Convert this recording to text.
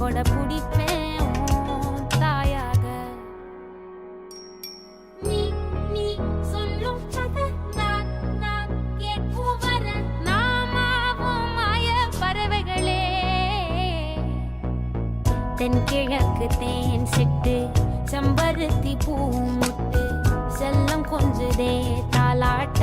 கொட பிடிப்பேன் உன் தாயாக. நீ நீ சொல்லும் கதை நான் கேட்கும் வர நாமாவும் மாய பறவைகளே. தென்கிழக்கு தேன் சிட்டு செம்பருத்தி பூ முட்டு செல்லம் கொஞ்சதே தாலாட்ட